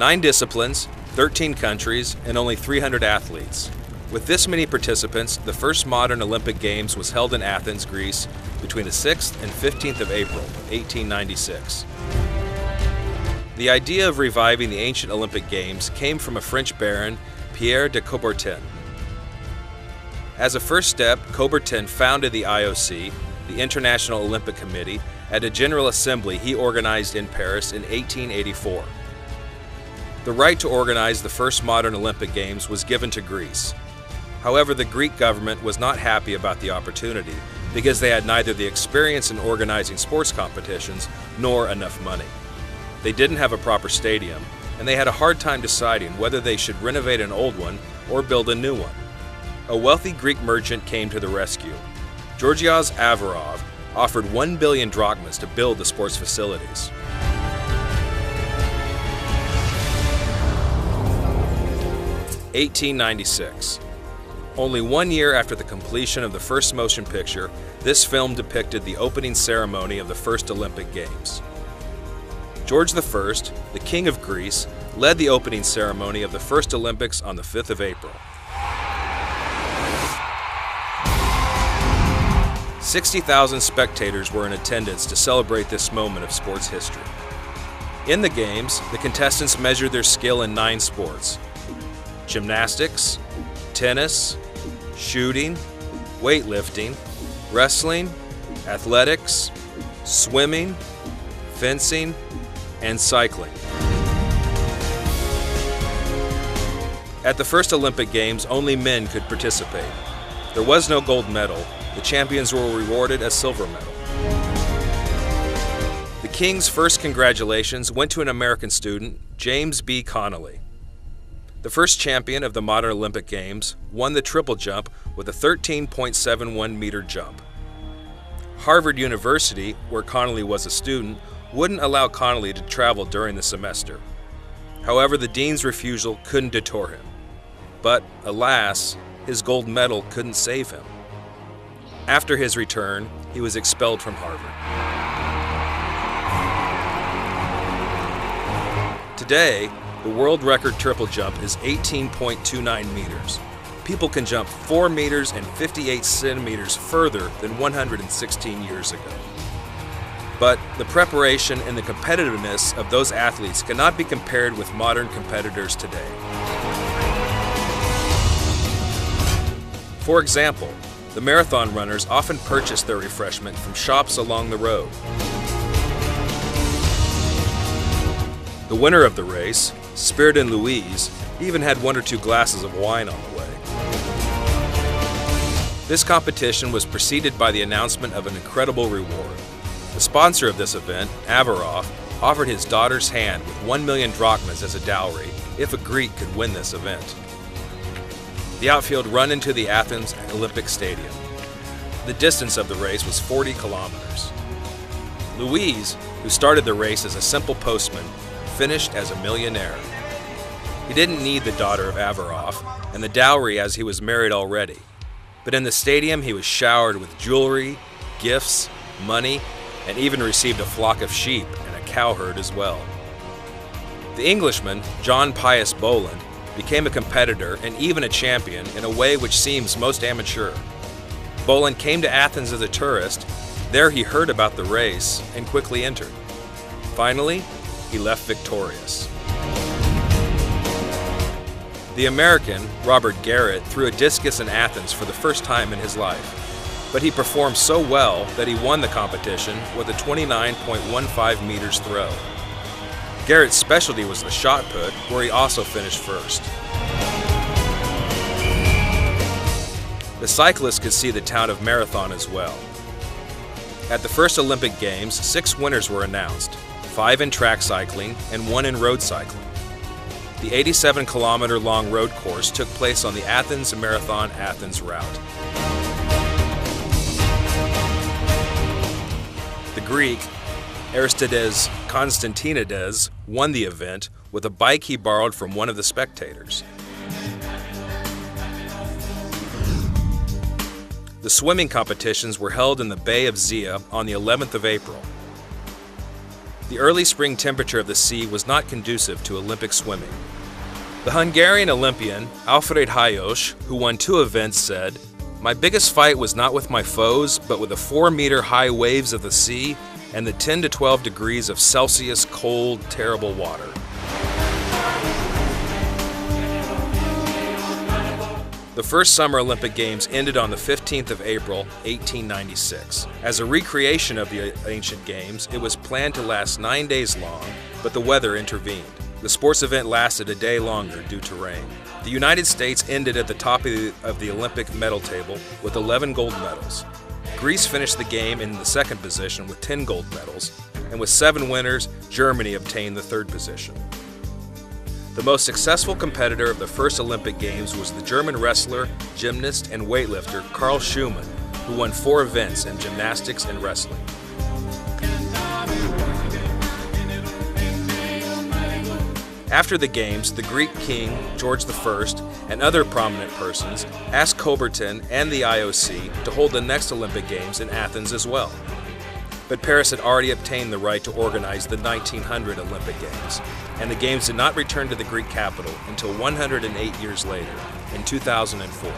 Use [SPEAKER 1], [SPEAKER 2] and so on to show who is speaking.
[SPEAKER 1] 9 disciplines, 13 countries, and only 300 athletes. With this many participants, the first modern Olympic Games was held in Athens, Greece, between the 6th and 15th of April, 1896. The idea of reviving the ancient Olympic Games came from a French baron, Pierre de Coubertin. As a first step, Coubertin founded the IOC, the International Olympic Committee, at a General Assembly he organized in Paris in 1884. The right to organize the first modern Olympic Games was given to Greece. However, the Greek government was not happy about the opportunity because they had neither the experience in organizing sports competitions nor enough money. They didn't have a proper stadium, and they had a hard time deciding whether they should renovate an old one or build a new one. A wealthy Greek merchant came to the rescue. Georgios Averov offered 1 billion drachmas to build the sports facilities. (1896). Only 1 year after the completion of the first motion picture, this film depicted the opening ceremony of the first Olympic Games. George I, the King of Greece, led the opening ceremony of the first Olympics on the 5th of April. 60,000 spectators were in attendance to celebrate this moment of sports history. In the Games, the contestants measured their skill in 9 sports: gymnastics, tennis, shooting, weightlifting, wrestling, athletics, swimming, fencing, and cycling. At the first Olympic Games, only men could participate. There was no gold medal. The champions were rewarded a silver medal. The King's first congratulations went to an American student, James B. Connolly. The first champion of the modern Olympic Games won the triple jump with a 13.71-meter jump. Harvard University, where Connolly was a student, wouldn't allow Connolly to travel during the semester. However, the dean's refusal couldn't deter him. But, alas, his gold medal couldn't save him. After his return, he was expelled from Harvard. Today, the world record triple jump is 18.29 meters. People can jump 4 meters and 58 centimeters further than 116 years ago. But the preparation and the competitiveness of those athletes cannot be compared with modern competitors today. For example, the marathon runners often purchase their refreshment from shops along the road. The winner of the race, Spiridon Louise, even had 1 or 2 glasses of wine on the way. This competition was preceded by the announcement of an incredible reward. The sponsor of this event, Averov, offered his daughter's hand with 1 million drachmas as a dowry if a Greek could win this event. The outfield run into the Athens Olympic Stadium. The distance of the race was 40 kilometers. Louise, who started the race as a simple postman, finished as a millionaire. He didn't need the daughter of Averov and the dowry as he was married already. But in the stadium he was showered with jewelry, gifts, money, and even received a flock of sheep and a cowherd as well. The Englishman, John Pius Boland, became a competitor and even a champion in a way which seems most amateur. Boland came to Athens as a tourist. There he heard about the race and quickly entered. Finally, he left victorious. The American, Robert Garrett, threw a discus in Athens for the first time in his life, but he performed so well that he won the competition with a 29.15 meters throw. Garrett's specialty was the shot put, where he also finished first. The cyclists could see the town of Marathon as well. At the first Olympic Games, 6 winners were announced, 5 in track cycling and 1 in road cycling. The 87-kilometer-long road course took place on the Athens Marathon-Athens route. The Greek, Aristides Konstantinides, won the event with a bike he borrowed from one of the spectators. The swimming competitions were held in the Bay of Zia on the 11th of April. The early spring temperature of the sea was not conducive to Olympic swimming. The Hungarian Olympian Alfred Hajósi, who won 2 events, said, "My biggest fight was not with my foes, but with the 4-meter high waves of the sea and the 10 to 12 degrees of Celsius cold, terrible water." The first Summer Olympic Games ended on the 15th of April, 1896. As a recreation of the ancient games, it was planned to last 9 days long, but the weather intervened. The sports event lasted a day longer due to rain. The United States ended at the top of the Olympic medal table with 11 gold medals. Greece finished the game in the second position with 10 gold medals, and with 7 winners, Germany obtained the third position. The most successful competitor of the first Olympic Games was the German wrestler, gymnast, and weightlifter Carl Schumann, who won 4 events in gymnastics and wrestling. After the Games, the Greek king, George I, and other prominent persons asked Coubertin and the IOC to hold the next Olympic Games in Athens as well. But Paris had already obtained the right to organize the 1900 Olympic Games, and the Games did not return to the Greek capital until 108 years later, in 2004.